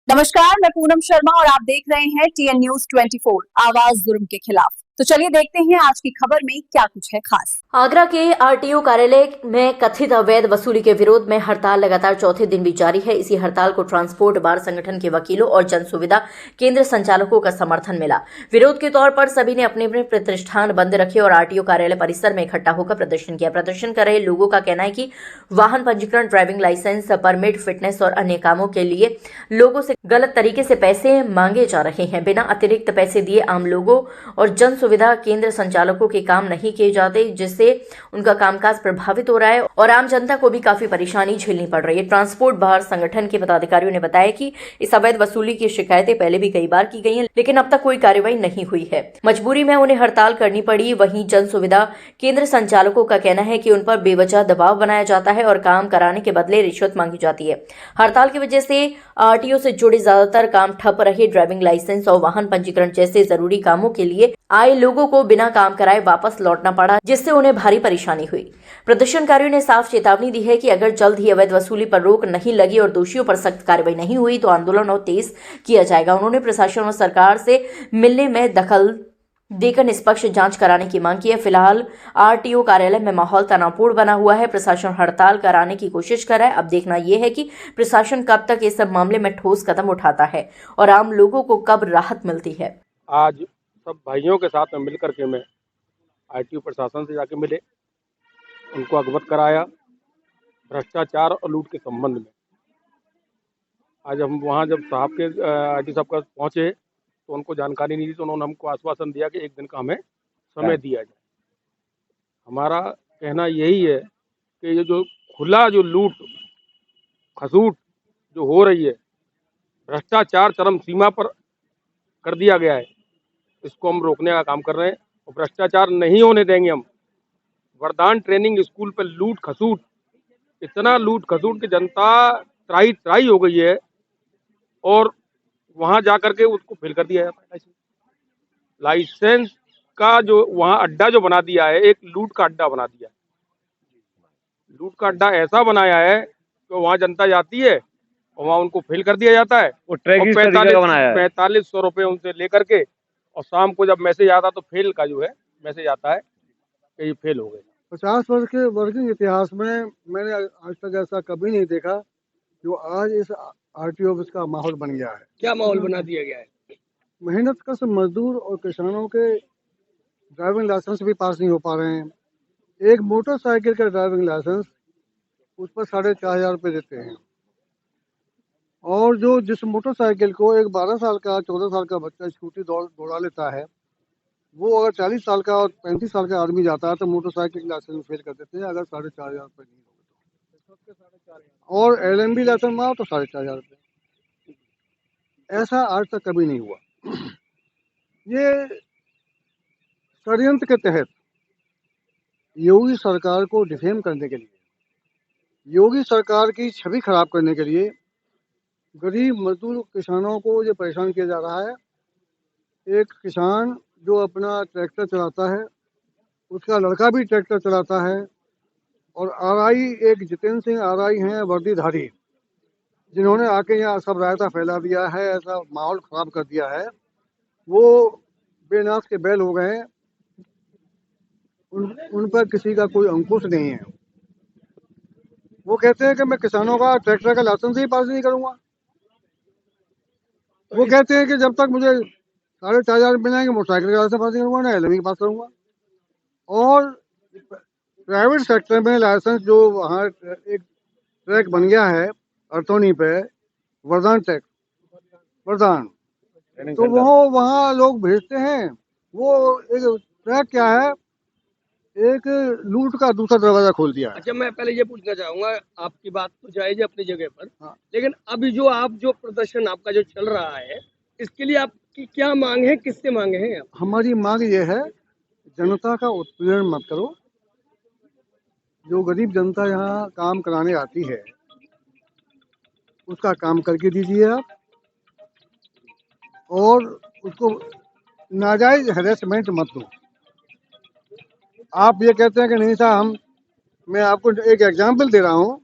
नमस्कार, मैं पूनम शर्मा और आप देख रहे हैं टीएन न्यूज 24 आवाज जुर्म के खिलाफ। तो चलिए देखते हैं आज की खबर में क्या कुछ है खास। आगरा के आरटीओ कार्यालय में कथित अवैध वसूली के विरोध में हड़ताल लगातार चौथे दिन भी जारी है। इसी हड़ताल को ट्रांसपोर्ट बार संगठन के वकीलों और जन सुविधा केंद्र संचालकों का समर्थन मिला। विरोध के तौर पर सभी ने अपने अपने प्रतिष्ठान बंद रखे और आरटीओ कार्यालय परिसर में इकट्ठा होकर प्रदर्शन किया। प्रदर्शन कर रहे लोगों का कहना है कि वाहन पंजीकरण, ड्राइविंग लाइसेंस, परमिट, फिटनेस और अन्य कामों के लिए लोगों से गलत तरीके से पैसे मांगे जा रहे हैं। बिना अतिरिक्त पैसे दिए आम लोगों और जन सुविधा केंद्र संचालकों के काम नहीं किए जाते, जिससे उनका कामकाज प्रभावित हो रहा है और आम जनता को भी काफी परेशानी झेलनी पड़ रही है। ट्रांसपोर्ट बार संगठन के पदाधिकारियों ने बताया कि इस अवैध वसूली की शिकायतें पहले भी कई बार की गई हैं, लेकिन अब तक कोई कार्रवाई नहीं हुई है। मजबूरी में उन्हें हड़ताल करनी पड़ी। वहीं जन सुविधा केंद्र संचालकों का कहना है कि उन पर बेवजह दबाव बनाया जाता है और काम कराने के बदले रिश्वत मांगी जाती है। हड़ताल की वजह से आरटीओ से जुड़े ज्यादातर काम ठप रहे। ड्राइविंग लाइसेंस और वाहन पंजीकरण जैसे जरूरी कामों के लिए आए लोगों को बिना काम कराए वापस लौटना पड़ा, जिससे उन्हें भारी परेशानी हुई। प्रदर्शनकारियों ने साफ चेतावनी दी है कि अगर जल्द ही अवैध वसूली पर रोक नहीं लगी और दोषियों पर सख्त कार्रवाई नहीं हुई तो आंदोलन और तेज किया जाएगा। उन्होंने प्रशासन और सरकार से मिलने में दखल देकर निष्पक्ष जांच कराने की मांग की है। फिलहाल आरटीओ कार्यालय में माहौल तनावपूर्ण बना हुआ है। प्रशासन हड़ताल कराने की कोशिश कर रहा है। अब देखना यह है कि प्रशासन कब तक इस सब मामले में ठोस कदम उठाता है और आम लोगों को कब राहत मिलती है। आज सब भाइयों के साथ में मिल करके मैं आरटीओ प्रशासन से जाके मिले, उनको अवगत कराया भ्रष्टाचार और लूट के संबंध में। आज हम वहाँ जब साहब के आरटीओ साहब का पहुँचे तो उनको जानकारी नहीं दी, तो उन्होंने हमको आश्वासन दिया कि एक दिन का हमें समय दिया जाए। हमारा कहना यही है कि ये जो खुला जो लूट खसूट जो हो रही है, भ्रष्टाचार चरम सीमा पर कर दिया गया है, इसको हम रोकने का काम कर रहे हैं और भ्रष्टाचार नहीं होने देंगे हम। वरदान ट्रेनिंग स्कूल पर लूट खसूट, इतना लूट खसूट कि जनता त्राही त्राही हो गई है और वहां जा करके उसको फेल कर दिया जाता है। लाइसेंस का जो वहां अड्डा जो बना दिया है, एक लूट का अड्डा बना दिया है। लूट का अड्डा ऐसा बनाया है कि वहां जनता जाती है और वहां उनको फेल कर दिया जाता है। वो ट्रैक और 4500 रुपये उनसे लेकर के, और शाम को जब मैसेज आता तो फेल का जो है मैसेज आता है कि ये फेल हो गए। 50 वर्ष के वर्किंग इतिहास में मैंने आज तक ऐसा कभी नहीं देखा जो आज इस आरटीओ ऑफिस का माहौल बन गया है। क्या माहौल बना दिया गया है? मेहनत कश मजदूर और किसानों के ड्राइविंग लाइसेंस भी पास नहीं हो पा रहे हैं। एक मोटरसाइकिल का ड्राइविंग लाइसेंस उस पर 4500 रुपये देते हैं, और जो जिस मोटरसाइकिल को एक 12 साल का 14 साल का बच्चा स्कूटी दौड़ा लेता है, वो अगर 40 साल का और 35 साल का आदमी जाता है तो मोटरसाइकिल लाइसेंस फेल कर देते हैं अगर 4500 रुपये नहीं होगा तो। और एलएमबी लाइसेंस मारो तो 4500 रुपये। ऐसा आज तक कभी नहीं हुआ। ये षड्यंत्र के तहत योगी सरकार को डिफेम करने के लिए, योगी सरकार की छवि खराब करने के लिए गरीब मजदूर किसानों को ये परेशान किया जा रहा है। एक किसान जो अपना ट्रैक्टर चलाता है, उसका लड़का भी ट्रैक्टर चलाता है, और आरआई एक जितेंद्र सिंह आरआई हैं वर्दीधारी, जिन्होंने आके यहाँ सब रायता फैला दिया है, ऐसा माहौल खराब कर दिया है, वो बेनाश के बैल हो गए हैं। उन पर किसी का कोई अंकुश नहीं है। वो कहते हैं कि मैं किसानों का ट्रैक्टर का लाइसेंस ही पास नहीं करूंगा। वो कहते हैं कि जब तक मुझे 4500 मिलेंगे मोटरसाइकिल का लाइसेंस पास नहीं करूंगा, ना एलएमबी पास करूंगा। और प्राइवेट सेक्टर में लाइसेंस जो वहाँ एक ट्रैक बन गया है अर्थोनी पे, वरदान ट्रैक, वरदान, तो वो वहाँ लोग भेजते हैं। वो एक ट्रैक क्या है, एक लूट का दूसरा दरवाजा खोल दिया है। अच्छा, मैं पहले ये पूछना चाहूंगा, आपकी बात तो जायज है अपनी जगह पर, हाँ। लेकिन अभी जो प्रदर्शन आपका जो चल रहा है, इसके लिए आपकी क्या मांग है, किससे मांगे हैं आप? हमारी मांग ये है, जनता का उत्पीड़न मत करो। जो गरीब जनता यहाँ काम कराने आती है उसका काम करके दीजिए आप, और उसको नाजायज हैरेसमेंट मत दो। आप ये कहते हैं कि नहीं साहब, मैं आपको एक एग्जाम्पल दे रहा हूँ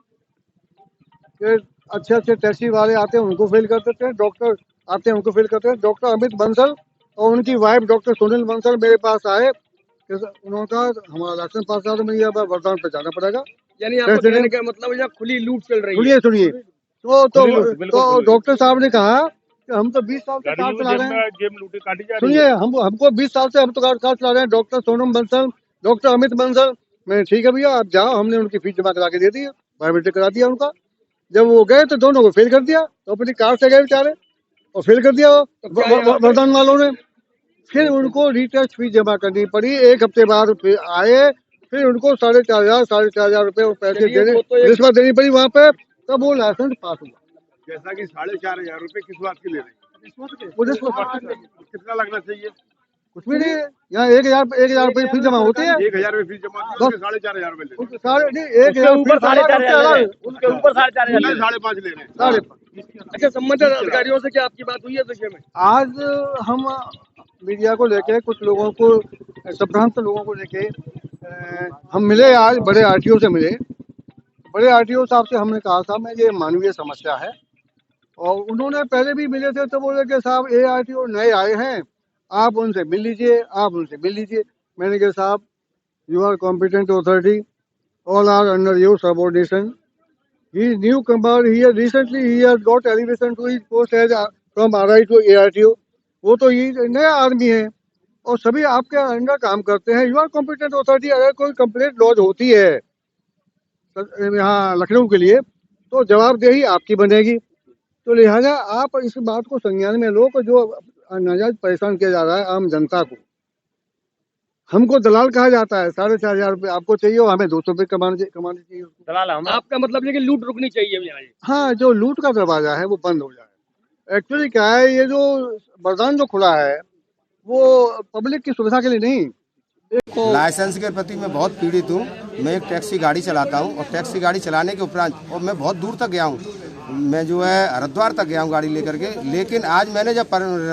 कि अच्छे अच्छे टैक्सी वाले आते हैं उनको फेल कर देते हैं, डॉक्टर आते हैं उनको फेल करते हैं। डॉक्टर अमित बंसल और उनकी वाइफ डॉक्टर सुनील बंसल मेरे पास आए कि उन्होंने कहा हमारा लाइसेंस पास था तो मुझे यहाँ पर वरदान पे जाना पड़ेगा। यानी आपको कैसे कहने का मतलब है यहाँ खुली लूट चल रही है। सुनिए सुनिए तो डॉक्टर साहब ने कहा कि हम तो 20 साल से कार चला रहे हैं। सुनिए हमको 20 साल से हम तो कार चला रहे हैं। डॉक्टर सोनम बंसल, डॉक्टर अमित बंसल, मैं ठीक है भैया आप जाओ, हमने उनकी फीस जमा करा के दे दी, बायोमेट्रिक करा दिया उनका। जब वो गए तो दोनों को फेल कर दिया, तो अपनी कार से गए बेचारे और फेल कर दिया वरदान वालों ने। फिर उनको रिटेस्ट फीस जमा करनी पड़ी। 1 हफ्ते बाद फिर आए, फिर उनको 4,500 रुपए पैसे देने रिश्वत देनी पड़ी वहाँ पे, तब वो लाइसेंस पास हुआ। जैसा कि 4,500 रुपए किस बात के ले रहे हैं? वो रिश्वत कितना लगना चाहिए? कुछ भी नहीं, यहाँ 1,000 रुपए फीस जमा होती है। 1,000 रुपए फीस जमा की, 4,500 रुपए ले रहे साढ़े नहीं 1,000 ऊपर 4,500 उसके ऊपर 4,500 हैं। 5.5 ले रहे हैं। 5.5। अच्छा, संबंधित अधिकारियों से क्या आपकी बात हुई है इस विषय में? आज हम मीडिया को लेके कुछ लोगों को, संभ्रांत लोगों को लेके हम मिले, आज बड़े आरटीओ से मिले। बड़े आरटीओ साहब से हमने कहा साहब में ये मानवीय समस्या है, और उन्होंने पहले भी मिले थे तो बोले कि साहब ये आरटीओ नए आए हैं, आप उनसे मिल लीजिए, आप उनसे मिल लीजिए। मैंने कहा साहब you are competent authority, all are under your subordination. He is newcomer, he recently he has got elevation to his post as from RI to ARTO. वो तो ये नया आदमी है और सभी आपके अंडर काम करते हैं। You are competent authority. अगर कोई कंप्लेंट लॉन्च होती है यहाँ लखनऊ के लिए तो जवाबदेही आपकी बनेगी। तो लिहाजा आप इस बात को संज्ञान में लो कि जो नाजायज परेशान किया जा रहा है आम जनता को। हमको दलाल कहा जाता है, 4,500 रुपए आपको चाहिए और हमें 200 रुपए कमाने चाहिए। दलाल हम, आपका मतलब है कि लूट रुकनी चाहिए यहाँ। हाँ, जो लूट का दरवाजा है वो बंद हो जाए। एक्चुअली क्या है, ये जो वरदान जो खुला है वो पब्लिक की सुविधा के लिए नहीं। लाइसेंस के प्रति मैं बहुत पीड़ित हूँ। मैं एक टैक्सी गाड़ी चलाता हूँ और टैक्सी गाड़ी चलाने के उपरांत और मैं बहुत दूर तक गया हूँ, मैं जो है हरिद्वार तक गया हूँ गाड़ी लेकर के। लेकिन आज मैंने जब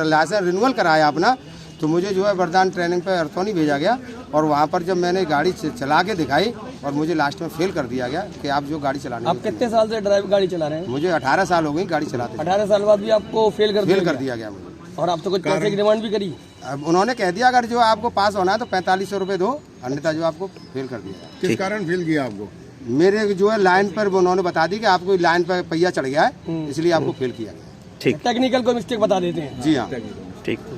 लाइसेंस रिन्यूअल कराया अपना तो मुझे जो है वरदान ट्रेनिंग पे अर्थोनी भेजा गया और वहाँ पर जब मैंने गाड़ी चला के दिखाई और मुझे लास्ट में फेल कर दिया गया कि आप जो गाड़ी चलाने। आप कितने साल से गाड़ी चला रहे हैं? मुझे 18 साल हो गई गाड़ी चलाते। 18 साल बाद भी आपको फेल कर दिया गया मुझे। और आप तो कुछ पैसे की डिमांड भी करी? अब उन्होंने कह दिया अगर जो आपको पास होना है तो 4500 रुपये दो, अन्यथा जो आपको फेल कर दिया। किस कारण फेल किया आपको? मेरे जो है लाइन पर उन्होंने बता दी कि आपको लाइन पर पहिया चढ़ गया है, इसलिए आपको फेल किया गया। ठीक, टेक्निकल कोई मिस्टेक बता देते हैं। जी हाँ, ठीक।